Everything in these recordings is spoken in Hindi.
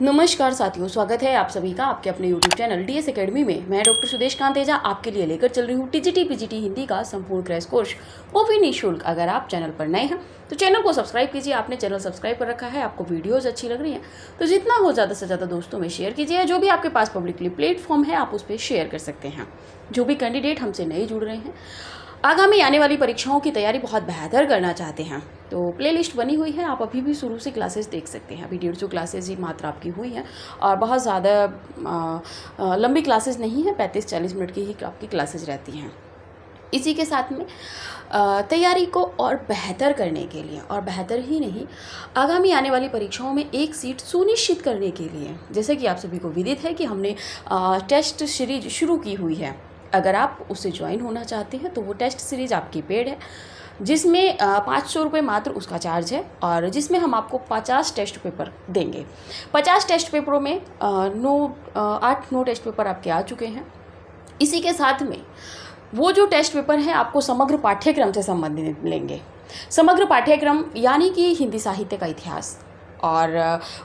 नमस्कार साथियों, स्वागत है आप सभी का आपके अपने YouTube चैनल DS एकेडमी में। मैं डॉक्टर सुदेश कांतेजा आपके लिए लेकर चल रही हूँ TGT PGT हिंदी का संपूर्ण क्रैश कोर्स, वो भी निःशुल्क। अगर आप चैनल पर नए हैं तो चैनल को सब्सक्राइब कीजिए। आपने चैनल सब्सक्राइब कर रखा है, आपको वीडियोज़ अच्छी लग रही हैं तो जितना हो ज़्यादा से ज़्यादा दोस्तों में शेयर कीजिए। जो भी आपके पास पब्लिकली प्लेटफॉर्म है आप उस पर शेयर कर सकते हैं। जो भी कैंडिडेट हमसे नए जुड़ रहे हैं, आगामी आने वाली परीक्षाओं की तैयारी बहुत बेहतर करना चाहते हैं तो प्लेलिस्ट बनी हुई है, आप अभी भी शुरू से क्लासेस देख सकते हैं। अभी 150 क्लासेस ही मात्र आपकी हुई हैं और बहुत ज़्यादा लंबी क्लासेस नहीं है, 35-40 मिनट की ही आपकी क्लासेस रहती हैं। इसी के साथ में तैयारी को और बेहतर करने के लिए, और बेहतर ही नहीं, आगामी आने वाली परीक्षाओं में एक सीट सुनिश्चित करने के लिए, जैसे कि आप सभी को विदित है कि हमने टेस्ट सीरीज शुरू की हुई है। अगर आप उससे ज्वाइन होना चाहते हैं तो वो टेस्ट सीरीज़ आपकी पेड है, जिसमें 500 रुपये मात्र उसका चार्ज है और जिसमें हम आपको 50 टेस्ट पेपर देंगे। 50 टेस्ट पेपरों में 8-9 टेस्ट पेपर आपके आ चुके हैं। इसी के साथ में वो जो टेस्ट पेपर हैं आपको समग्र पाठ्यक्रम से संबंधित मिलेंगे। समग्र पाठ्यक्रम यानी कि हिंदी साहित्य का इतिहास और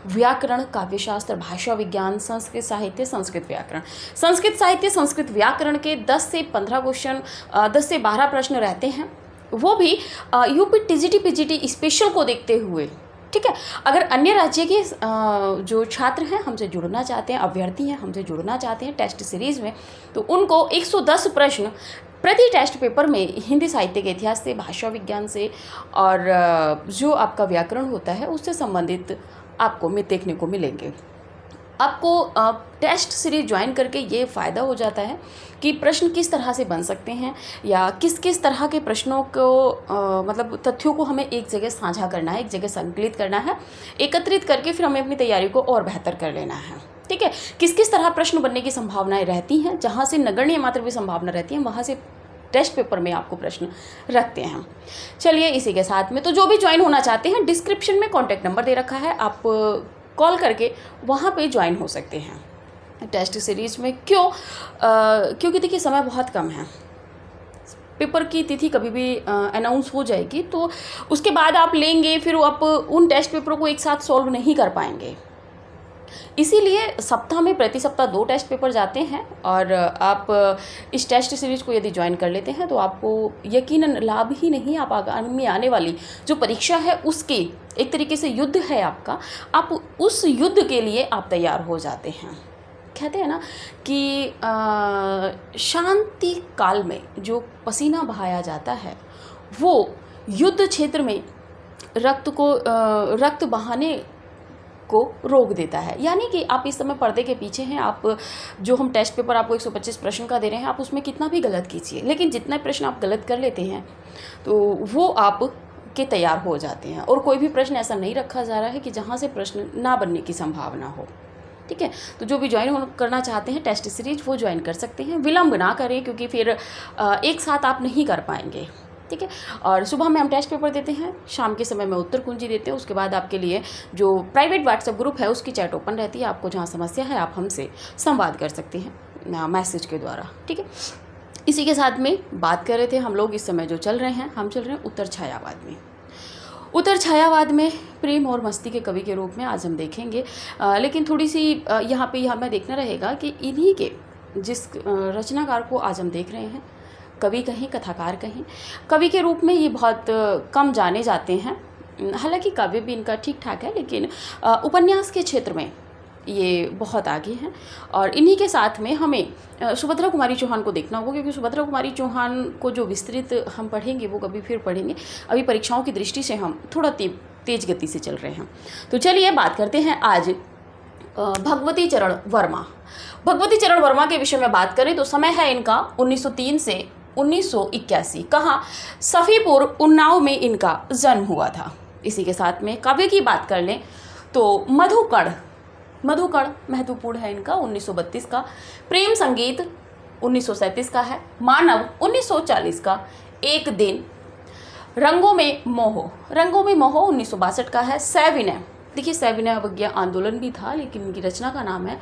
व्याकरण, काव्यशास्त्र, भाषा विज्ञान, संस्कृत साहित्य, संस्कृत व्याकरण। संस्कृत साहित्य, संस्कृत व्याकरण के 10 से 15 क्वेश्चन, 10 से 12 प्रश्न रहते हैं, वो भी यूपी TGT PGT स्पेशल को देखते हुए। ठीक है, अगर अन्य राज्य के जो छात्र हैं हमसे जुड़ना चाहते हैं, अभ्यर्थी हैं हमसे जुड़ना चाहते हैं टेस्ट सीरीज़ में, तो उनको 110 प्रश्न प्रति टेस्ट पेपर में हिंदी साहित्य के इतिहास से, भाषा विज्ञान से और जो आपका व्याकरण होता है उससे संबंधित आपको देखने को मिलेंगे। आपको टेस्ट सीरीज ज्वाइन करके ये फ़ायदा हो जाता है कि प्रश्न किस तरह से बन सकते हैं या किस किस तरह के प्रश्नों को मतलब तथ्यों को हमें एक जगह साझा करना है, एक जगह संकलित करना है, एकत्रित करके फिर हमें अपनी तैयारी को और बेहतर कर लेना है। ठीक है, किस किस तरह प्रश्न बनने की संभावनाएं रहती हैं, जहाँ से नगण्य मात्र भी संभावना रहती है वहाँ से टेस्ट पेपर में आपको प्रश्न रखते हैं। चलिए, इसी के साथ में तो जो भी ज्वाइन होना चाहते हैं, डिस्क्रिप्शन में कॉन्टैक्ट नंबर दे रखा है, आप कॉल करके वहाँ पे ज्वाइन हो सकते हैं टेस्ट सीरीज़ में। क्योंकि देखिए समय बहुत कम है, पेपर की तिथि कभी भी अनाउंस हो जाएगी तो उसके बाद आप लेंगे, फिर आप उन टेस्ट पेपरों को एक साथ सॉल्व नहीं कर पाएंगे। इसीलिए सप्ताह में प्रति सप्ताह 2 टेस्ट पेपर जाते हैं और आप इस टेस्ट सीरीज़ को यदि ज्वाइन कर लेते हैं तो आपको यकीनन लाभ ही नहीं, आप आगामी आने वाली जो परीक्षा है उसके एक तरीके से युद्ध है आपका, आप उस युद्ध के लिए आप तैयार हो जाते हैं। कहते हैं ना कि शांति काल में जो पसीना बहाया जाता है वो युद्ध क्षेत्र में रक्त बहाने को रोक देता है। यानी कि आप इस समय पर्दे के पीछे हैं, आप जो हम टेस्ट पेपर आपको 125 प्रश्न का दे रहे हैं, आप उसमें कितना भी गलत कीजिए, लेकिन जितने प्रश्न आप गलत कर लेते हैं तो वो आप के तैयार हो जाते हैं और कोई भी प्रश्न ऐसा नहीं रखा जा रहा है कि जहाँ से प्रश्न ना बनने की संभावना हो। ठीक है, तो जो भी ज्वाइन करना चाहते हैं टेस्ट सीरीज वो ज्वाइन कर सकते हैं। विलम्ब ना करें क्योंकि फिर एक साथ आप नहीं कर पाएंगे। ठीक है, और सुबह में हम टेस्ट पेपर देते हैं, शाम के समय में उत्तर कुंजी देते हैं। उसके बाद आपके लिए जो प्राइवेट व्हाट्सएप ग्रुप है उसकी चैट ओपन रहती है, आपको जहाँ समस्या है आप हमसे संवाद कर सकते हैं मैसेज के द्वारा। ठीक है, इसी के साथ में बात कर रहे थे हम लोग, इस समय जो चल रहे हैं, हम चल रहे हैं उत्तर छायावाद में। उत्तर छायावाद में प्रेम और मस्ती के कवि के रूप में आज हम देखेंगे, लेकिन थोड़ी सी यहाँ पे हमें देखना रहेगा कि इन्हीं के जिस रचनाकार को आज हम देख रहे हैं, कवि कहें कथाकार कहें, कवि के रूप में ये बहुत कम जाने जाते हैं। हालांकि काव्य भी इनका ठीक ठाक है, लेकिन उपन्यास के क्षेत्र में ये बहुत आगे हैं। और इन्हीं के साथ में हमें सुभद्रा कुमारी चौहान को देखना होगा, क्योंकि सुभद्रा कुमारी चौहान को जो विस्तृत हम पढ़ेंगे वो कभी फिर पढ़ेंगे। अभी परीक्षाओं की दृष्टि से हम थोड़ा तेज गति से चल रहे हैं। तो चलिए बात करते हैं आज भगवती चरण वर्मा। भगवती चरण वर्मा के विषय में बात करें तो समय है इनका 1903 से 1981। कहाँ? सफ़ीपुर, उन्नाव में इनका जन्म हुआ था। इसी के साथ में काव्य की बात कर लें तो मधुकण महत्वपूर्ण है इनका, 1932 का। प्रेम संगीत 1937 का है। मानव 1940 का। एक दिन, रंगों में मोह 1962 का है। सविनय, देखिए सविनय अवज्ञा आंदोलन भी था, लेकिन इनकी रचना का नाम है,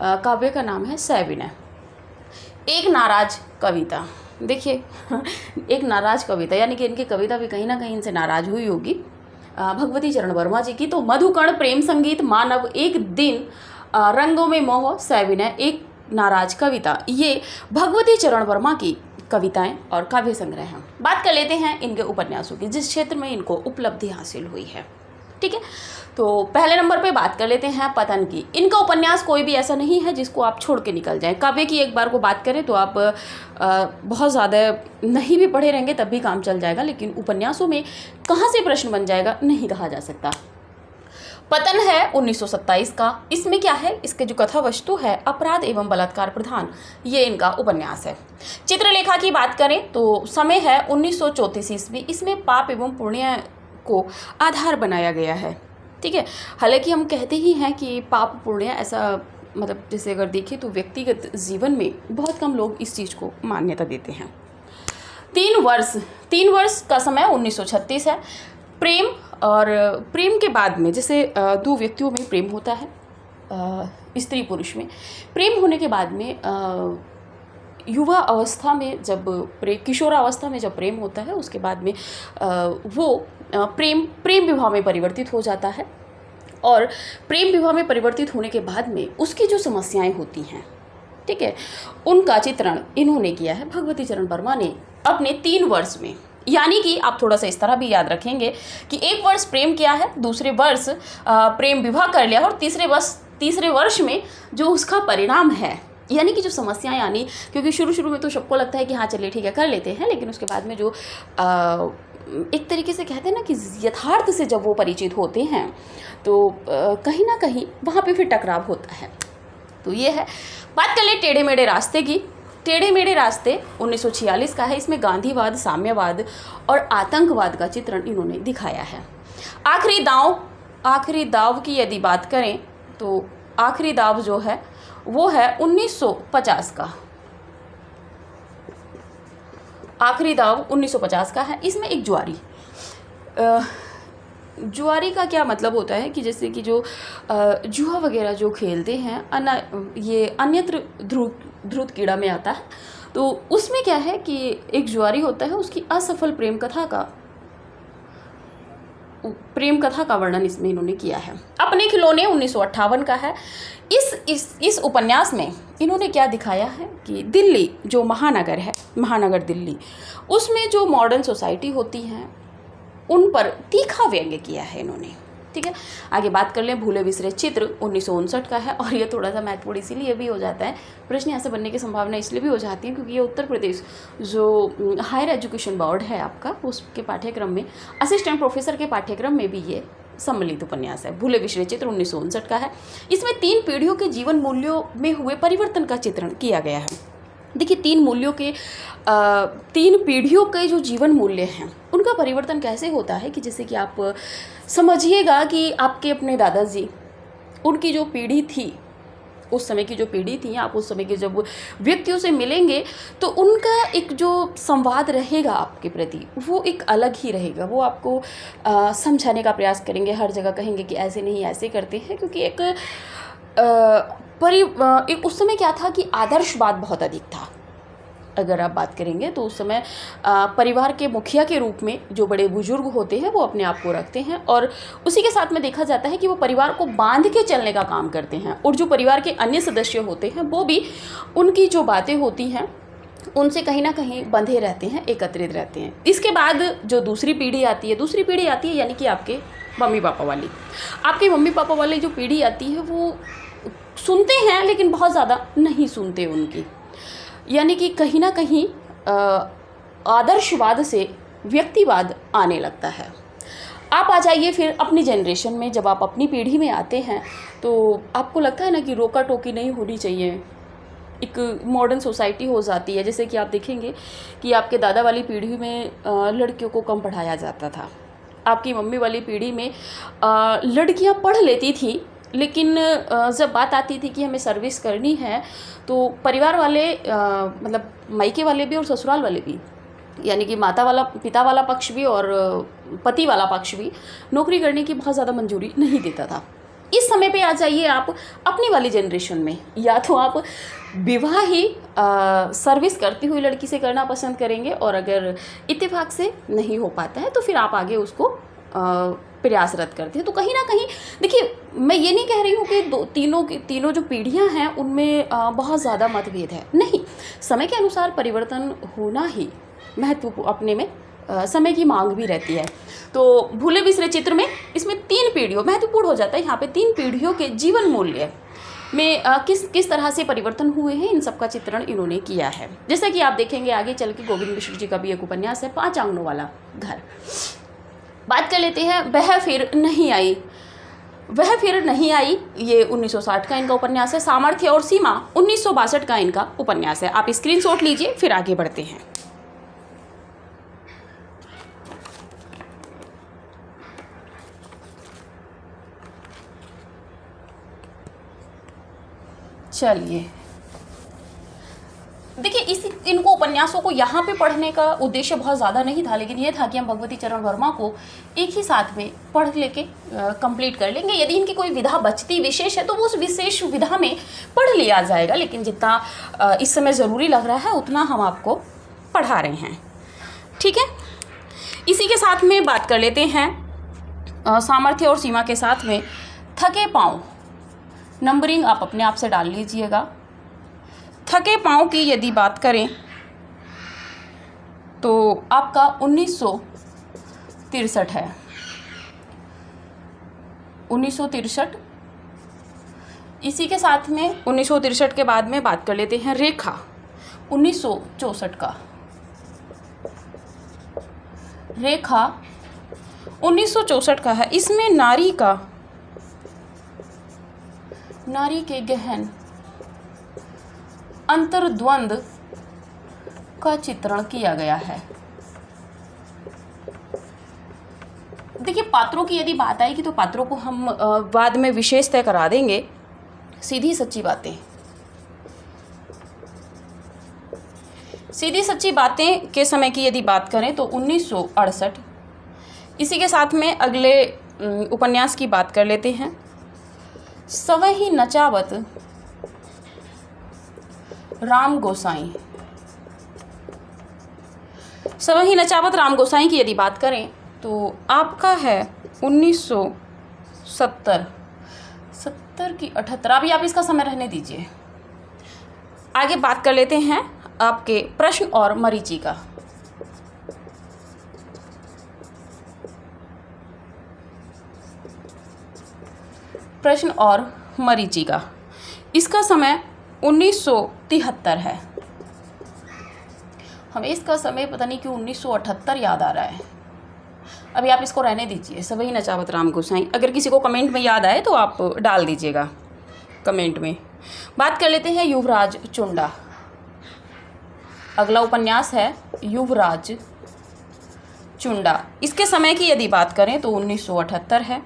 काव्य का नाम है सविनय। एक नाराज कविता, देखिए एक नाराज कविता, यानी कि इनकी कविता भी कहीं ना कहीं इनसे नाराज हुई होगी। भगवती चरण वर्मा जी की। तो मधुकण, प्रेम संगीत, मानव, एक दिन, रंगों में मोह, सविनय, एक नाराज कविता, ये भगवती चरण वर्मा की कविताएं और काव्य संग्रह हैं। बात कर लेते हैं इनके उपन्यासों की, जिस क्षेत्र में इनको उपलब्धि हासिल हुई है। ठीक है, तो पहले नंबर पे बात कर लेते हैं पतन की। इनका उपन्यास कोई भी ऐसा नहीं है जिसको आप छोड़ के निकल जाएं। काव्य की एक बार को बात करें तो आप बहुत ज़्यादा नहीं भी पढ़े रहेंगे तब भी काम चल जाएगा, लेकिन उपन्यासों में कहाँ से प्रश्न बन जाएगा नहीं कहा जा सकता। पतन है 1927 का। इसमें क्या है, इसके जो कथा वस्तु है अपराध एवं बलात्कार प्रधान, ये इनका उपन्यास है। चित्रलेखा की बात करें तो समय है 1934 ईस्वी। इसमें पाप एवं पुण्य को आधार बनाया गया है। ठीक है, हालांकि हम कहते ही हैं कि पाप पुण्य ऐसा, मतलब जैसे अगर देखें तो व्यक्तिगत जीवन में बहुत कम लोग इस चीज़ को मान्यता देते हैं। 3 वर्ष का समय 1936 है। प्रेम और प्रेम के बाद में जैसे दो व्यक्तियों में प्रेम होता है, स्त्री पुरुष में प्रेम होने के बाद में युवा अवस्था में जब किशोरावस्था में जब प्रेम होता है, उसके बाद में वो प्रेम विवाह में परिवर्तित हो जाता है। और प्रेम विवाह में परिवर्तित होने के बाद में उसकी जो समस्याएं होती हैं, ठीक है, उनका चित्रण इन्होंने किया है भगवती चरण वर्मा ने अपने 3 वर्ष में। यानी कि आप थोड़ा सा इस तरह भी याद रखेंगे कि 1 वर्ष प्रेम किया है, दूसरे वर्ष प्रेम विवाह कर लिया, और तीसरे वर्ष में जो उसका परिणाम है, यानी कि जो समस्याएं आनी, क्योंकि शुरू में तो सबको लगता है कि हाँ चलिए ठीक है कर लेते हैं, लेकिन उसके बाद में जो एक तरीके से कहते हैं ना कि यथार्थ से जब वो परिचित होते हैं तो कहीं ना कहीं वहाँ पे फिर टकराव होता है। तो ये है। बात कर ले टेढ़े मेढ़े रास्ते की। टेढ़े मेढ़े रास्ते 1946 का है। इसमें गांधीवाद, साम्यवाद और आतंकवाद का चित्रण इन्होंने दिखाया है। आखिरी दाव की यदि बात करें तो आखिरी दाव जो है वो है 1950 का। आखिरी दाव 1950 का है। इसमें एक जुआरी का क्या मतलब होता है कि जैसे कि जो जुआ वगैरह जो खेलते हैं, ये अन्यत्र ध्रुत कीड़ा में आता है। तो उसमें क्या है कि एक जुआरी होता है, उसकी असफल प्रेम कथा का वर्णन इसमें इन्होंने किया है। अपने खिलौने 1958 का है। इस उपन्यास में इन्होंने क्या दिखाया है कि दिल्ली जो महानगर दिल्ली, उसमें जो मॉडर्न सोसाइटी होती हैं उन पर तीखा व्यंग्य किया है इन्होंने। ठीक है, आगे बात कर लें भूले बिसरे चित्र 1959 का है। और ये थोड़ा सा महत्वपूर्ण इसीलिए भी हो जाता है, प्रश्न ऐसे बनने की संभावना इसलिए भी हो जाती है क्योंकि ये उत्तर प्रदेश जो हायर एजुकेशन बोर्ड है आपका, उसके पाठ्यक्रम में असिस्टेंट प्रोफेसर के पाठ्यक्रम में भी ये सम्मिलित उपन्यास है। भूले बिसरे चित्र 1959 का है। इसमें 3 पीढ़ियों के जीवन मूल्यों में हुए परिवर्तन का चित्रण किया गया है। देखिए 3 पीढ़ियों के जो जीवन मूल्य हैं उनका परिवर्तन कैसे होता है कि जैसे कि आप समझिएगा कि आपके अपने दादाजी, उनकी जो पीढ़ी थी, उस समय की जो पीढ़ी थी, आप उस समय के जब व्यक्तियों से मिलेंगे तो उनका एक जो संवाद रहेगा आपके प्रति वो एक अलग ही रहेगा। वो आपको समझाने का प्रयास करेंगे, हर जगह कहेंगे कि ऐसे नहीं ऐसे करते हैं, क्योंकि एक उस समय क्या था कि आदर्शवाद बहुत अधिक था। अगर आप बात करेंगे तो उस समय परिवार के मुखिया के रूप में जो बड़े बुजुर्ग होते हैं वो अपने आप को रखते हैं, और उसी के साथ में देखा जाता है कि वो परिवार को बांध के चलने का काम करते हैं, और जो परिवार के अन्य सदस्य होते हैं वो भी उनकी जो बातें होती हैं उनसे कहीं ना कहीं बंधे रहते हैं, एकत्रित रहते हैं। इसके बाद जो दूसरी पीढ़ी आती है यानी कि आपके मम्मी पापा वाली जो पीढ़ी आती है वो सुनते हैं लेकिन बहुत ज़्यादा नहीं सुनते उनकी, यानी कि कहीं ना कहीं आदर्शवाद से व्यक्तिवाद आने लगता है। आप आ जाइए फिर अपनी जनरेशन में, जब आप अपनी पीढ़ी में आते हैं तो आपको लगता है ना कि रोका टोकी नहीं होनी चाहिए, एक मॉडर्न सोसाइटी हो जाती है। जैसे कि आप देखेंगे कि आपके दादा वाली पीढ़ी में लड़कियों को कम पढ़ाया जाता था, आपकी मम्मी वाली पीढ़ी में लड़कियां पढ़ लेती थी, लेकिन जब बात आती थी कि हमें सर्विस करनी है तो परिवार वाले मतलब मायके वाले भी और ससुराल वाले भी, यानी कि पिता वाला पक्ष भी और पति वाला पक्ष भी नौकरी करने की बहुत ज़्यादा मंजूरी नहीं देता था। इस समय पे आ जाइए आप अपनी वाली जनरेशन में, या तो आप विवाह ही सर्विस करती हुई लड़की से करना पसंद करेंगे, और अगर इत्तेफाक से नहीं हो पाता है तो फिर आप आगे उसको प्रयासरत करते हैं। तो कहीं ना कहीं देखिए, मैं ये नहीं कह रही हूँ कि तीनों जो पीढ़ियाँ हैं उनमें बहुत ज़्यादा मतभेद है, नहीं। समय के अनुसार परिवर्तन होना ही महत्वपूर्ण, अपने में समय की मांग भी रहती है। तो भूले बिसरे चित्र में इसमें 3 पीढ़ियों महत्वपूर्ण हो जाता है, यहाँ पे 3 पीढ़ियों के जीवन मूल्य में किस तरह से परिवर्तन हुए हैं, इन सब का चित्रण इन्होंने किया है। जैसा कि आप देखेंगे आगे चल के गोविंद मिश्र जी का भी एक उपन्यास है 5 आंगनों वाला घर। बात कर लेते हैं वह फिर नहीं आई। वह फिर नहीं आई, ये 1960 का इनका उपन्यास है। सामर्थ्य और सीमा 1962 का इनका उपन्यास है। आप स्क्रीनशॉट लीजिए, फिर आगे बढ़ते हैं। चलिए देखिए, इनको उपन्यासों को यहाँ पे पढ़ने का उद्देश्य बहुत ज़्यादा नहीं था, लेकिन ये था कि हम भगवती चरण वर्मा को एक ही साथ में पढ़ लेके कंप्लीट कर लेंगे। यदि इनकी कोई विधा बचती विशेष है तो वो उस विशेष विधा में पढ़ लिया जाएगा, लेकिन जितना इस समय ज़रूरी लग रहा है उतना हम आपको पढ़ा रहे हैं, ठीक है। इसी के साथ में बात कर लेते हैं सामर्थ्य और सीमा के साथ में थके पाँव। नंबरिंग आप अपने आप से डाल लीजिएगा। थके पाँव की यदि बात करें तो आपका 1963 है। 1963। इसी के साथ में 1963 के बाद में बात कर लेते हैं रेखा, 1964 का। रेखा 1964 का है। इसमें नारी के गहन अंतर्द्वंद का चित्रण किया गया है। देखिए, पात्रों की यदि बात आएगी तो पात्रों को हम बाद में विशेष तय करा देंगे। सीधी सच्ची बातें के समय की यदि बात करें तो 1968। इसी के साथ में अगले उपन्यास की बात कर लेते हैं। सवही नचावत राम गोसाई। सवही नचावत राम गोसाई की यदि बात करें तो आपका है 1970 की 78। अभी आप इसका समय रहने दीजिए। आगे बात कर लेते हैं आपके प्रश्न और मरीचिका। प्रश्न और मरीचिका, इसका समय 1973 है। हमें इसका समय पता नहीं क्यों 1978 याद आ रहा है। अभी आप इसको रहने दीजिए। सवही नचावत राम गोसाई, अगर किसी को कमेंट में याद आए तो आप डाल दीजिएगा कमेंट में। बात कर लेते हैं युवराज चुंडा। अगला उपन्यास है युवराज चुंडा। इसके समय की यदि बात करें तो 1978 है।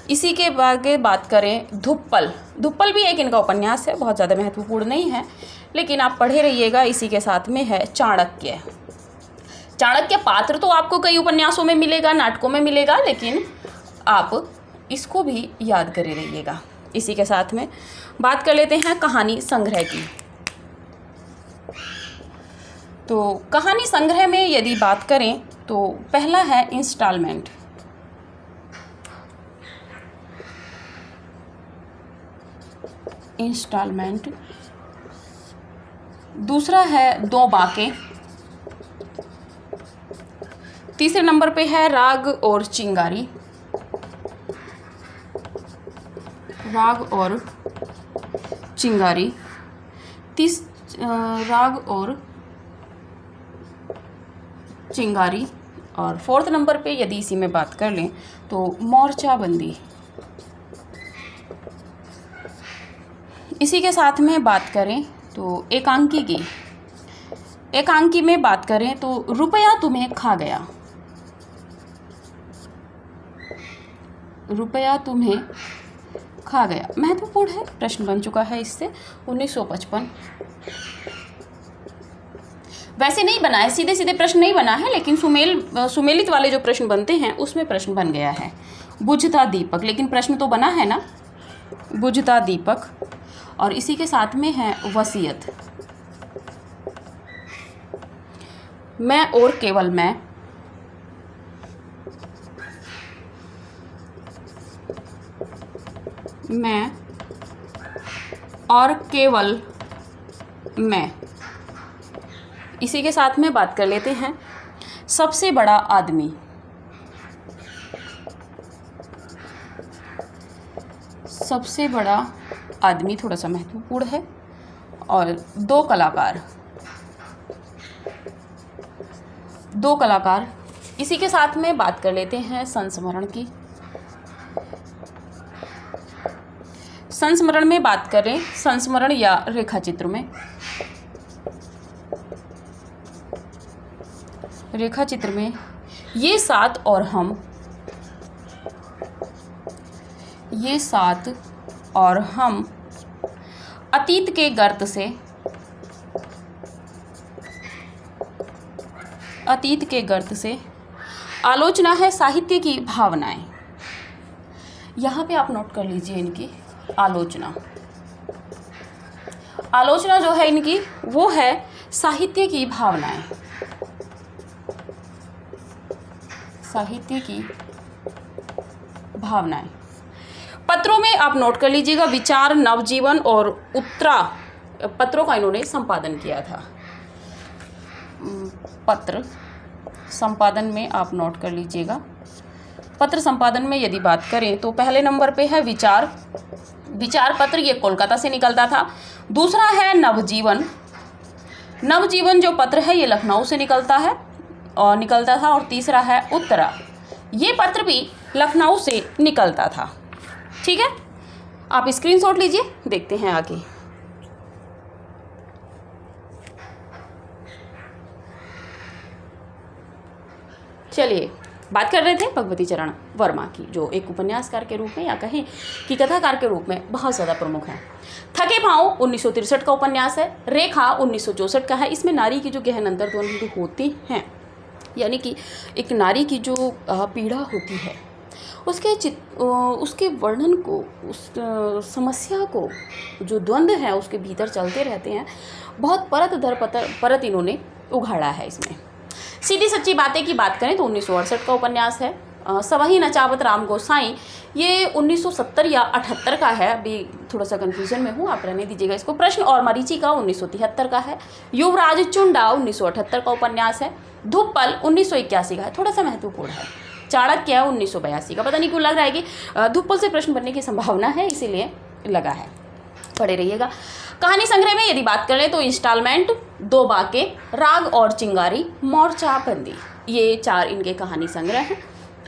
इसी के आगे बात करें धुप्पल भी एक इनका उपन्यास है, बहुत ज़्यादा महत्वपूर्ण नहीं है, लेकिन आप पढ़े रहिएगा। इसी के साथ में है चाणक्य पात्र तो आपको कई उपन्यासों में मिलेगा, नाटकों में मिलेगा, लेकिन आप इसको भी याद करे रहिएगा। इसी के साथ में बात कर लेते हैं कहानी संग्रह की। तो कहानी संग्रह में यदि बात करें तो पहला है इंस्टॉलमेंट। दूसरा है दो बाके। तीसरे नंबर पे है राग और चिंगारी। राग और चिंगारी। और फोर्थ नंबर पे यदि इसी में बात कर लें तो मोर्चाबंदी। इसी के साथ में बात करें तो एकांकी में बात करें तो रुपया तुम्हें खा गया। महत्वपूर्ण है, प्रश्न बन चुका है इससे 1955। वैसे नहीं बना है, सीधे सीधे प्रश्न नहीं बना है, लेकिन सुमेलित वाले जो प्रश्न बनते हैं उसमें प्रश्न बन गया है। बुझता दीपक, लेकिन प्रश्न तो बना है ना, बुझता दीपक। और इसी के साथ में है वसीयत। मैं और केवल मैं। मैं और केवल मैं। इसी के साथ में बात कर लेते हैं सबसे बड़ा आदमी। सबसे बड़ा आदमी थोड़ा सा महत्वपूर्ण है। और दो कलाकार। इसी के साथ में बात कर लेते हैं संस्मरण की। संस्मरण में बात करें, संस्मरण या रेखाचित्र में, रेखाचित्र में ये सात और हम, ये सात और हम अतीत के गर्त से, अतीत के गर्त से आलोचना है साहित्य की भावनाएं। यहाँ पे आप नोट कर लीजिए इनकी आलोचना। आलोचना जो है इनकी वो है साहित्य की भावनाएं, साहित्य की भावनाएं। पत्रों में आप नोट कर लीजिएगा विचार, नवजीवन और उत्तरा पत्रों का इन्होंने संपादन किया था। पत्र संपादन में आप नोट कर लीजिएगा। पत्र संपादन में यदि बात करें तो पहले नंबर पे है विचार पत्र, ये कोलकाता से निकलता था। दूसरा है नवजीवन जो पत्र है ये लखनऊ से निकलता था। और तीसरा है उत्तरा, ये पत्र भी लखनऊ से निकलता था। ठीक है, आप स्क्रीनशॉट लीजिए, देखते हैं आगे। चलिए, बात कर रहे थे भगवती चरण वर्मा की, जो एक उपन्यासकार के रूप में या कहें कि कथाकार के रूप में बहुत ज़्यादा प्रमुख है। थके पाँव 1963 का उपन्यास है। रेखा 1964 का है। इसमें नारी की जो गहन अंतर्द्वंद होती हैं, यानी कि एक नारी की जो पीड़ा होती है उसके वर्णन को, उस समस्या को, जो द्वंद्व है उसके भीतर चलते रहते हैं। बहुत परत दर परत इन्होंने उघाड़ा है इसमें। सीधी सच्ची बातें की बात करें तो 1968 का उपन्यास है। सवही नचावत राम गोसाई, ये 1970 या 78 का है, अभी थोड़ा सा कन्फ्यूजन में हूँ, आप रहने दीजिएगा इसको। प्रश्न और मरीचिका 1973 का है। युवराज चुंडा 1978 का उपन्यास है। धुप्पल 1981 का है, थोड़ा सा महत्वपूर्ण है। चाणक्य 1982 का, पता नहीं क्यों लग रहा है कि धुप्पल से प्रश्न बनने की संभावना है, इसीलिए लगा है, पढ़े रहिएगा। कहानी संग्रह में यदि बात करें तो इंस्टॉलमेंट, दो बाके, राग और चिंगारी, मोर्चा बंदी, ये 4 इनके कहानी संग्रह हैं।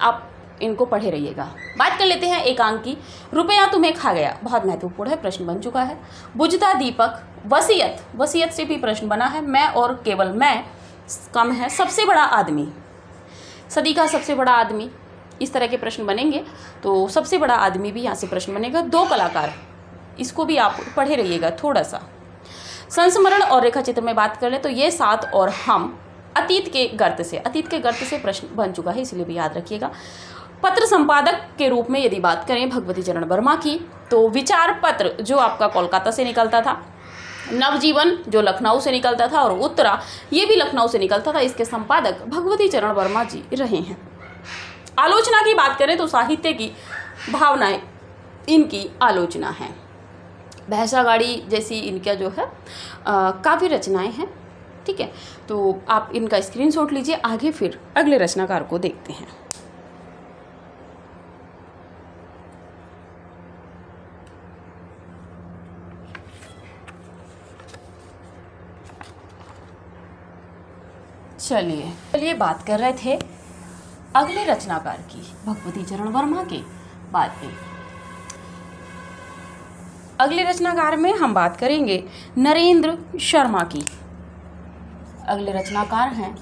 आप इनको पढ़े रहिएगा। बात कर लेते हैं एकांक की। रुपया तुम्हें खा गया, बहुत महत्वपूर्ण है, प्रश्न बन चुका है। बुझता दीपक, वसीयत से भी प्रश्न बना है। मैं और केवल मैं कम है। सबसे बड़ा आदमी, सदी का सबसे बड़ा आदमी, इस तरह के प्रश्न बनेंगे। तो सबसे बड़ा आदमी भी यहाँ से प्रश्न बनेगा। दो कलाकार, इसको भी आप पढ़े रहिएगा थोड़ा सा। संस्मरण और रेखाचित्र में बात कर ले तो ये सात और हम अतीत के गर्त से प्रश्न बन चुका है, इसलिए भी याद रखिएगा। पत्र संपादक के रूप में यदि बात करें भगवती चरण वर्मा की तो विचार पत्र जो आपका कोलकाता से निकलता था, नवजीवन जो लखनऊ से निकलता था, और उत्तरा ये भी लखनऊ से निकलता था। इसके संपादक भगवती चरण वर्मा जी रहे हैं। आलोचना की बात करें तो साहित्य की भावनाएं इनकी आलोचना है। भैंसा गाड़ी जैसी इनका जो है काव्य रचनाएं हैं। ठीक है, तो आप इनका स्क्रीनशॉट लीजिए। आगे फिर अगले रचनाकार को देखते हैं। चलिए बात कर रहे थे अगले रचनाकार की, भगवती चरण वर्मा के बाद में। अगले रचनाकार में हम बात करेंगे नरेंद्र शर्मा की। अगले रचनाकार हैं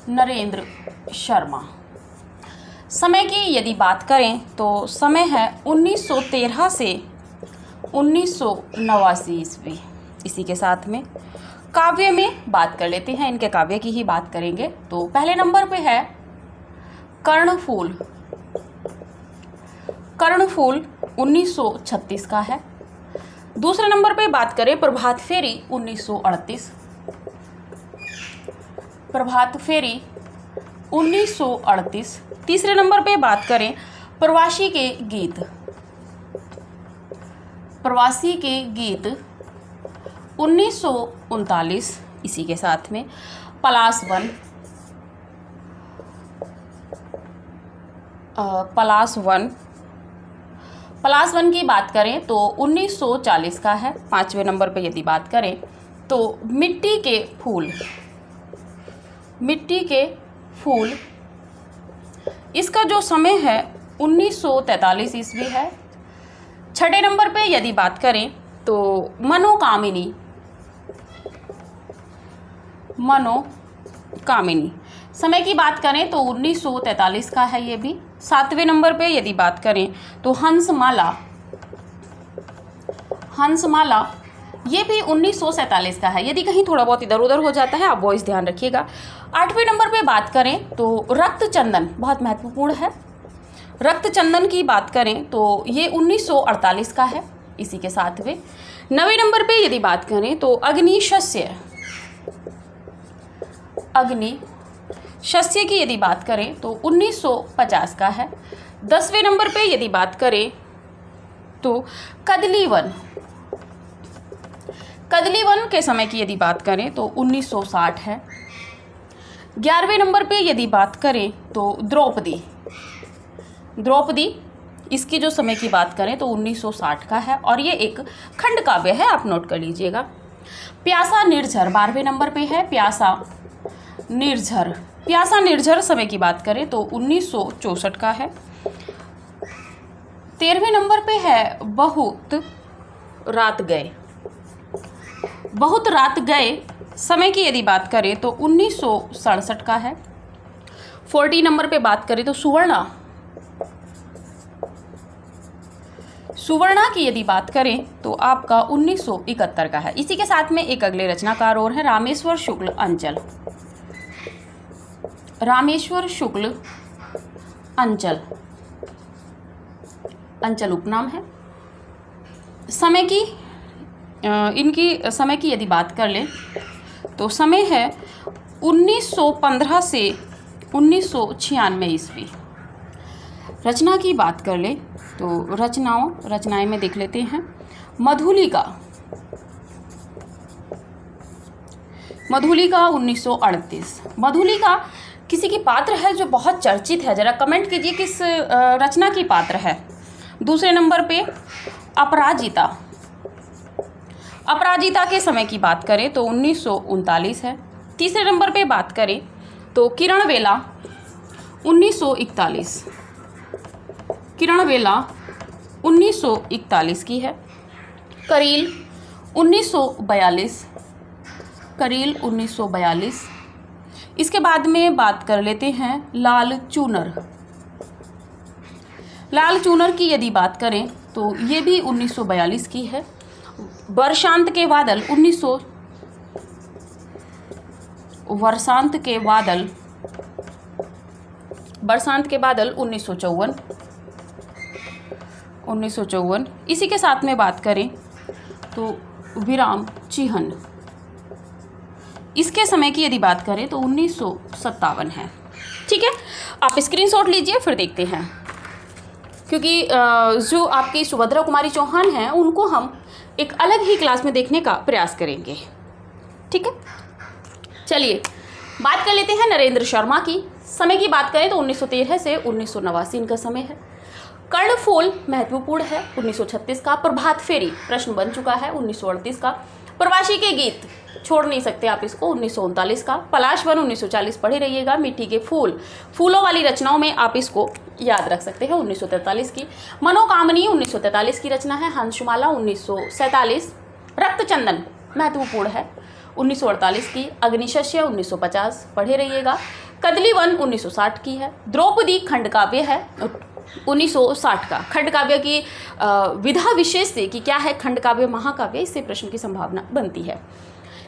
नरेंद्र शर्मा। समय की यदि बात करें तो समय है 1913 से 1989 ईस्वी। इसी के साथ में काव्य में बात कर लेते हैं, इनके काव्य की ही बात करेंगे। तो पहले नंबर पे है कर्णफूल 1936 का है। दूसरे नंबर पे बात करें प्रभात फेरी 1938, प्रभात फेरी 1938। तीसरे नंबर पे बात करें प्रवासी के गीत प्रवासी के गीत 1939, इसी के साथ में पलाश वन की बात करें तो 1940 का है। 5वें नंबर पे यदि बात करें तो मिट्टी के फूल, इसका जो समय है 1943 ईस्वी है। 6ठे नंबर पे यदि बात करें तो मनोकामिनी, समय की बात करें तो 1943 का है ये भी। 7वें नंबर पे यदि बात करें तो हंसमाला, ये भी 1947 का है। यदि कहीं थोड़ा बहुत इधर उधर हो जाता है आप वो इस ध्यान रखिएगा। 8वें नंबर पे बात करें तो रक्तचंदन, बहुत महत्वपूर्ण है। रक्तचंदन की बात करें तो ये 1948 का है, इसी के साथ में। 9वें नंबर पे यदि बात करें तो अग्निशस्य की यदि बात करें तो 1950 का है। 10वें नंबर पे यदि बात करें तो कदलीवन के समय की यदि बात करें तो 1960 है। 11वें नंबर पे यदि बात करें तो द्रौपदी, इसकी जो समय की बात करें तो 1960 का है और ये एक खंड काव्य है, आप नोट कर लीजिएगा। प्यासा निर्झर 12वें नंबर पे है। प्यासा निर्झर समय की बात करें तो 1964 का है। 13वें नंबर पे है बहुत रात गए समय की यदि बात करें तो 1967 का है। 40 नंबर पे बात करें तो सुवर्णा की यदि बात करें तो आपका 1971 का है। इसी के साथ में एक अगले रचनाकार और है रामेश्वर शुक्ल अंचल उपनाम है। इनकी समय की यदि बात कर लें तो समय है 1915 से 1996 ईस्वी। रचना की बात कर लें तो रचनाएं में देख लेते हैं। मधुलिका 1938। मधुलिका किसी की पात्र है जो बहुत चर्चित है, जरा कमेंट कीजिए किस रचना की पात्र है। दूसरे नंबर पे अपराजिता के समय की बात करें तो 1939 है। तीसरे नंबर पे बात करें तो किरणवेला 1941 की है। करील 1942। इसके बाद में बात कर लेते हैं लाल चूनर की यदि बात करें तो ये भी 1942 की है। बरसांत के बादल 1954। इसी के साथ में बात करें तो विराम चिह्न, इसके समय की यदि बात करें तो 1957 है। ठीक है, आप स्क्रीनशॉट लीजिए फिर देखते हैं, क्योंकि जो आपकी सुभद्रा कुमारी चौहान हैं उनको हम एक अलग ही क्लास में देखने का प्रयास करेंगे। ठीक है, चलिए बात कर लेते हैं नरेंद्र शर्मा की। समय की बात करें तो 1913 से 1989 इनका समय है। कर्णफूल महत्वपूर्ण है 1936 का। प्रभात फेरी प्रश्न बन चुका है 1938 का। प्रवासी के गीत छोड़ नहीं सकते आप इसको 1939 का। पलाश वन 1940 पढ़े रहिएगा। मिट्टी के फूलों वाली रचनाओं में आप इसको याद रख सकते हैं 1943 की। मनोकामनी 1943 की रचना है। हंसमाला 1947। रक्तचंदन महत्वपूर्ण है 1948 की। अग्निशस्य 1950 पढ़े रहिएगा। कदलीवन 1960 की है। द्रौपदी खंड काव्य है 1960 का। खंड काव्य की विधा विशेष से कि क्या है खंड काव्य महाकाव्य, इससे प्रश्न की संभावना बनती है।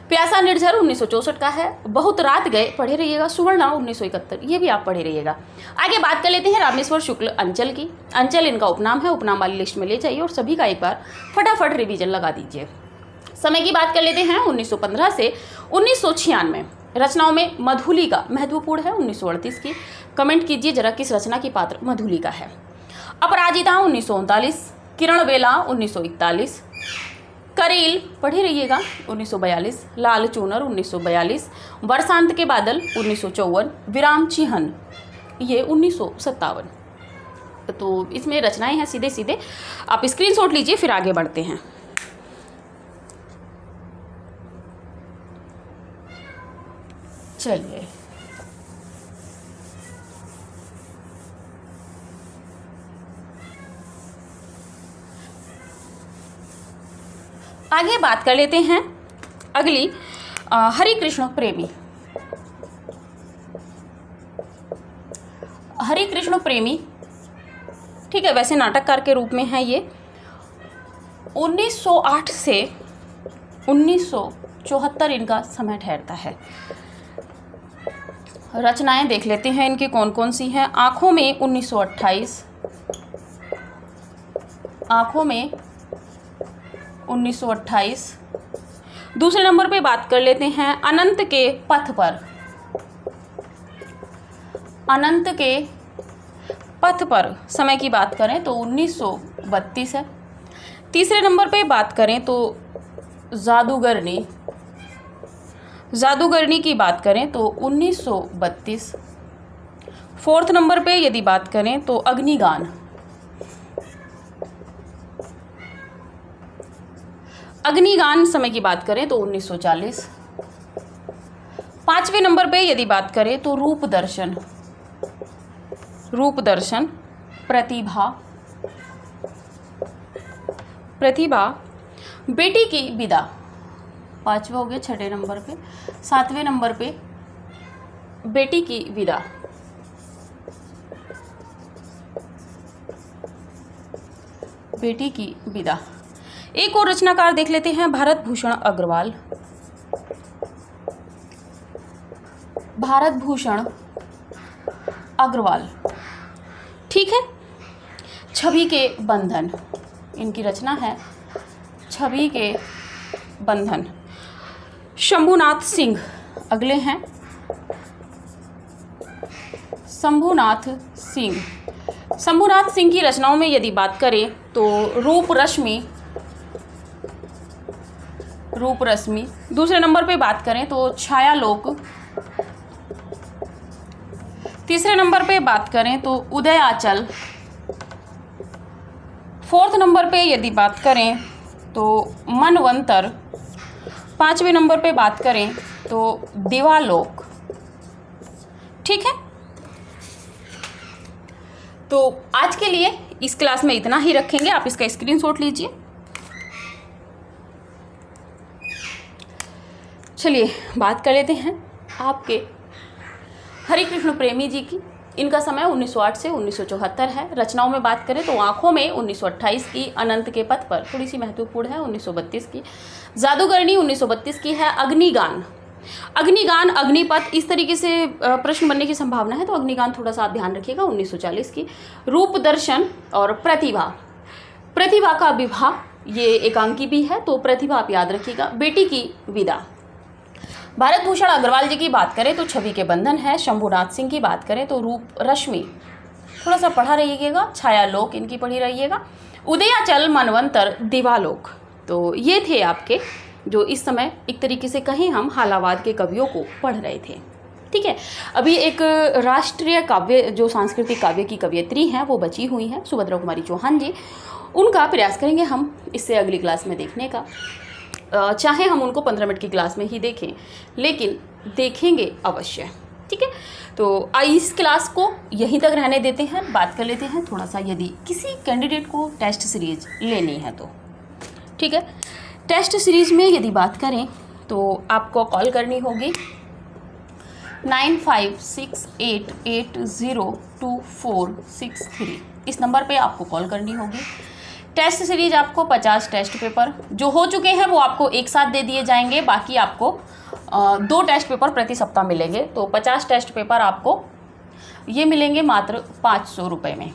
प्यासा निर्झर 1964 का है। बहुत रात गए पढ़े रहिएगा। सुवर्णा 1971, ये भी आप पढ़े रहिएगा। आगे बात कर लेते हैं रामेश्वर शुक्ल अंचल की। अंचल इनका उपनाम है, उपनाम वाली लिस्ट में ले जाइए और सभी का एक बार फटाफट रिवीजन लगा दीजिए। समय की बात कर लेते हैं 1915 से 1996। रचनाओं में मधुलिका महत्वपूर्ण है 1938 की। कमेंट कीजिए जरा किस रचना की पात्र मधुलिका है। अपराजिता 1939। किरण बेला 1941, करील पढ़े रहिएगा 1942, लाल चूनर 1942, बरसांत के बादल 1954, विराम चिन्ह ये 1957। तो इसमें रचनाएं हैं सीधे सीधे, आप स्क्रीनशॉट लीजिए फिर आगे बढ़ते हैं। चलिए आगे बात कर लेते हैं अगली, हरि कृष्ण प्रेमी। हरि कृष्ण प्रेमी, ठीक है, वैसे नाटककार के रूप में है ये। 1908 से 1974 इनका समय ठहरता है। रचनाएं देख लेते हैं इनकी कौन कौन सी हैं। आँखों में 1928, आँखों में 1928। दूसरे नंबर पे बात कर लेते हैं अनंत के पथ पर, अनंत के पथ पर समय की बात करें तो 1932 है। तीसरे नंबर पे बात करें तो जादूगरनी, जादूगरनी की बात करें तो 1932। फोर्थ नंबर पे यदि बात करें तो अग्निगान, अग्निगान समय की बात करें तो 1940। पांचवें नंबर पे यदि बात करें तो रूप दर्शन, रूप दर्शन। प्रतिभा, प्रतिभा। बेटी की विदा, पांचवा हो गया। छठे नंबर पे, सातवें नंबर पे बेटी की विदा, बेटी की विदा। एक और रचनाकार देख लेते हैं भारत भूषण अग्रवाल, भारत भूषण अग्रवाल, ठीक है। छवि के बंधन, इनकी रचना है छवि के बंधन। शंभुनाथ सिंह अगले हैं, शंभुनाथ सिंह। शंभुनाथ सिंह की रचनाओं में यदि बात करें तो रूप रश्मि, रूप रश्मि। दूसरे नंबर पे बात करें तो छायालोक। तीसरे नंबर पे बात करें तो उदयाचल। फोर्थ नंबर पे यदि बात करें तो मनवंतर। पांचवें नंबर पे बात करें तो दिवालोक, ठीक है। तो आज के लिए इस क्लास में इतना ही रखेंगे, आप इसका स्क्रीनशॉट लीजिए। चलिए बात कर लेते हैं आपके हरि कृष्ण प्रेमी जी की। इनका समय 1908 से 1974 है। रचनाओं में बात करें तो आँखों में 1928 की, अनंत के पथ पर थोड़ी सी महत्वपूर्ण है 1932 की, जादूगरनी 1932 की है, अग्निगान, अग्निगान, अग्निपथ, इस तरीके से प्रश्न बनने की संभावना है, तो अग्निगान थोड़ा सा आप ध्यान रखिएगा 1940 की। रूप दर्शन और प्रतिभा, प्रतिभा का विवाह ये एकांकी भी है, तो प्रतिभा आप याद रखिएगा। बेटी की विदा। भारत भूषण अग्रवाल जी की बात करें तो छवि के बंधन है। शंभुनाथ सिंह की बात करें तो रूप रश्मि, थोड़ा सा पढ़ा रहिएगा। छायालोक इनकी पढ़ी रहिएगा। उदयाचल, मनवंतर, दिवालोक। तो ये थे आपके जो इस समय एक तरीके से कहें हम हालावाद के कवियों को पढ़ रहे थे, ठीक है। अभी एक राष्ट्रीय काव्य जो सांस्कृतिक काव्य की कवयित्री हैं वो बची हुई हैं, सुभद्रा कुमारी चौहान जी। उनका प्रयास करेंगे हम इससे अगली क्लास में देखने का। चाहे हम उनको 15 मिनट की क्लास में ही देखें, लेकिन देखेंगे अवश्य, ठीक है। तो इस क्लास को यहीं तक रहने देते हैं। बात कर लेते हैं थोड़ा सा, यदि किसी कैंडिडेट को टेस्ट सीरीज लेनी है तो, ठीक है। टेस्ट सीरीज में यदि बात करें तो आपको कॉल करनी होगी 9568802463, इस नंबर पे आपको कॉल करनी होगी। टेस्ट सीरीज आपको 50 टेस्ट पेपर जो हो चुके हैं वो आपको एक साथ दे दिए जाएंगे, बाकी आपको 2 टेस्ट पेपर प्रति सप्ताह मिलेंगे। तो 50 टेस्ट पेपर आपको ये मिलेंगे मात्र 500 रुपये में,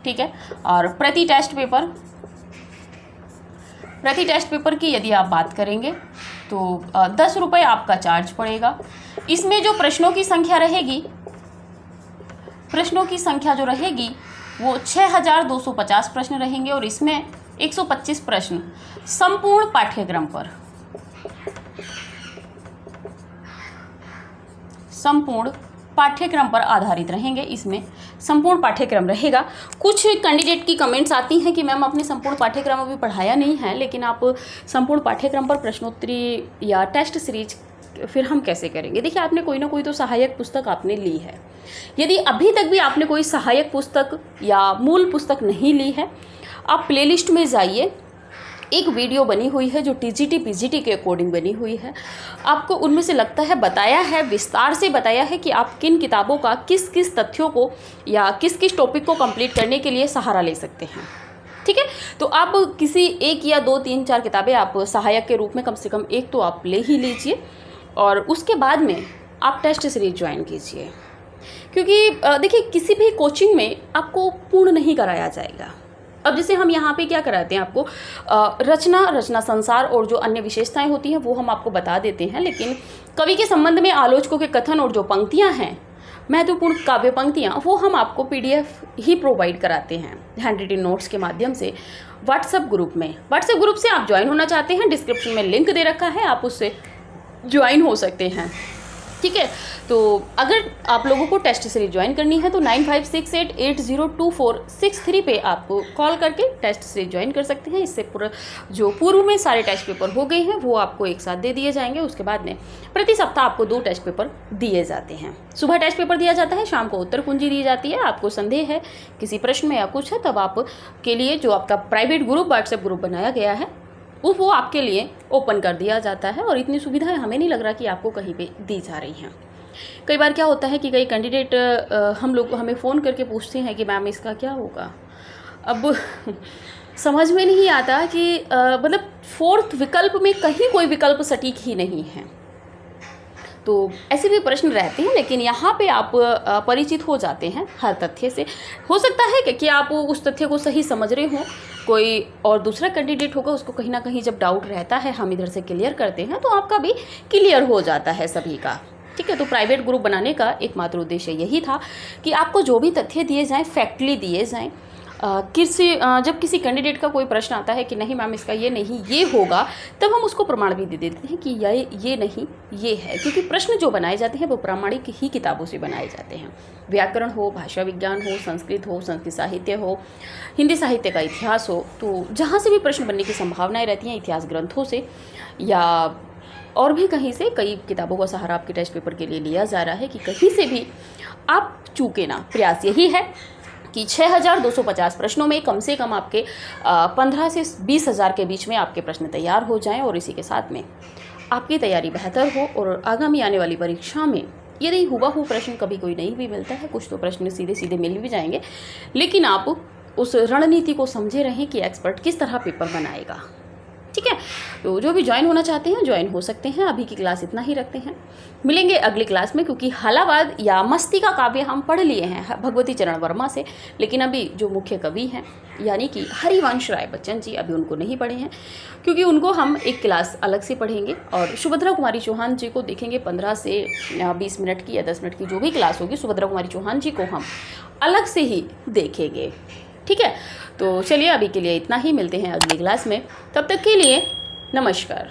ठीक है। और प्रति टेस्ट पेपर की यदि आप बात करेंगे तो 10 रुपये आपका चार्ज पड़ेगा। इसमें जो प्रश्नों की संख्या रहेगी, प्रश्नों की संख्या जो रहेगी वो 6250 प्रश्न रहेंगे और इसमें 125 प्रश्न संपूर्ण पाठ्यक्रम पर, संपूर्ण पाठ्यक्रम पर आधारित रहेंगे। इसमें संपूर्ण पाठ्यक्रम रहेगा। कुछ कैंडिडेट की कमेंट्स आती हैं कि मैम आपने संपूर्ण पाठ्यक्रम अभी पढ़ाया नहीं है, लेकिन आप संपूर्ण पाठ्यक्रम पर प्रश्नोत्तरी या टेस्ट सीरीज फिर हम कैसे करेंगे। देखिए, आपने कोई ना कोई तो सहायक पुस्तक आपने ली है। यदि अभी तक भी आपने कोई सहायक पुस्तक या मूल पुस्तक नहीं ली है, आप प्लेलिस्ट में जाइए, एक वीडियो बनी हुई है जो टीजीटी पीजीटी के अकॉर्डिंग बनी हुई है। आपको उनमें से लगता है बताया है, विस्तार से बताया है कि आप किन किताबों का किस किस तथ्यों को या किस किस टॉपिक को कंप्लीट करने के लिए सहारा ले सकते हैं। ठीक है, तो आप किसी एक या दो तीन चार किताबें आप सहायक के रूप में कम से कम एक तो आप ले ही लीजिए और उसके बाद में आप टेस्ट सीरीज ज्वाइन कीजिए। क्योंकि देखिए, किसी भी कोचिंग में आपको पूर्ण नहीं कराया जाएगा। अब जैसे हम यहाँ पे क्या कराते हैं, आपको रचना संसार और जो अन्य विशेषताएं होती हैं वो हम आपको बता देते हैं, लेकिन कवि के संबंध में आलोचकों के कथन और जो पंक्तियाँ हैं, महत्वपूर्ण काव्य पंक्तियाँ, वो हम आपको PDF ही प्रोवाइड कराते हैं हैंड रिटन नोट्स के माध्यम से व्हाट्सएप ग्रुप में। व्हाट्सएप ग्रुप से आप ज्वाइन होना चाहते हैं, डिस्क्रिप्शन में लिंक दे रखा है, आप उससे ज्वाइन हो सकते हैं। ठीक है, तो अगर आप लोगों को टेस्ट सीरीज ज्वाइन करनी है तो 9568802463 पे आप कॉल करके टेस्ट सीरीज ज्वाइन कर सकते हैं। इससे जो पूर्व में सारे टेस्ट पेपर हो गए हैं वो आपको एक साथ दे दिए जाएंगे। उसके बाद में प्रति सप्ताह आपको 2 टेस्ट पेपर दिए जाते हैं। सुबह टेस्ट पेपर दिया जाता है, शाम को उत्तर कुंजी दी जाती है। आपको संदेह है किसी प्रश्न में या कुछ है, तब आप के लिए जो आपका प्राइवेट ग्रुप व्हाट्सएप ग्रुप बनाया गया है वो आपके लिए ओपन कर दिया जाता है। और इतनी सुविधाएं हमें नहीं लग रहा कि आपको कहीं पे दी जा रही हैं। कई बार क्या होता है कि कई कैंडिडेट हमें फ़ोन करके पूछते हैं कि मैम इसका क्या होगा। अब समझ में नहीं आता कि मतलब 4th विकल्प में कहीं कोई विकल्प सटीक ही नहीं है। तो ऐसे भी प्रश्न रहते हैं, लेकिन यहाँ पे आप परिचित हो जाते हैं हर तथ्य से। हो सकता है कि आप उस तथ्य को सही समझ रहे हो, कोई और दूसरा कैंडिडेट होगा उसको कहीं ना कहीं जब डाउट रहता है, हम इधर से क्लियर करते हैं तो आपका भी क्लियर हो जाता है सभी का। ठीक है, तो प्राइवेट ग्रुप बनाने का एकमात्र उद्देश्य यही था कि आपको जो भी तथ्य दिए जाएं फैक्टली दिए जाएं। जब किसी कैंडिडेट का कोई प्रश्न आता है कि नहीं मैम इसका ये नहीं ये होगा, तब हम उसको प्रमाण भी दे देते हैं कि ये नहीं ये है। क्योंकि प्रश्न जो बनाए जाते हैं वो प्रामाणिक ही किताबों से बनाए जाते हैं। व्याकरण हो, भाषा विज्ञान हो, संस्कृत साहित्य हो, हिंदी साहित्य का इतिहास हो, तो जहाँ से भी प्रश्न बनने की संभावनाएँ रहती हैं, इतिहास ग्रंथों से या और भी कहीं से, कई किताबों का सहारा आपके टेस्ट पेपर के लिए लिया जा रहा है कि कहीं से भी आप चूके ना। प्रयास यही है कि 6250 प्रश्नों में कम से कम आपके 15 से 20 हज़ार के बीच में आपके प्रश्न तैयार हो जाएं और इसी के साथ में आपकी तैयारी बेहतर हो। और आगामी आने वाली परीक्षा में यदि हुबहू प्रश्न कभी कोई नहीं भी मिलता है, कुछ तो प्रश्न सीधे सीधे मिल भी जाएंगे, लेकिन आप उस रणनीति को समझे रहें कि एक्सपर्ट किस तरह पेपर बनाएगा। ठीक है, तो जो भी ज्वाइन होना चाहते हैं ज्वाइन हो सकते हैं। अभी की क्लास इतना ही रखते हैं, मिलेंगे अगली क्लास में। क्योंकि हलावाद या मस्ती का काव्य हम पढ़ लिए हैं भगवती चरण वर्मा से, लेकिन अभी जो मुख्य कवि हैं यानी कि हरिवंश राय बच्चन जी, अभी उनको नहीं पढ़े हैं, क्योंकि उनको हम एक क्लास अलग से पढ़ेंगे। और सुभद्रा कुमारी चौहान जी को देखेंगे 15 से 20 मिनट की या 10 मिनट की जो भी क्लास होगी, सुभद्रा कुमारी चौहान जी को हम अलग से ही देखेंगे। ठीक है, तो चलिए अभी के लिए इतना ही, मिलते हैं अगली क्लास में। तब तक के लिए नमस्कार।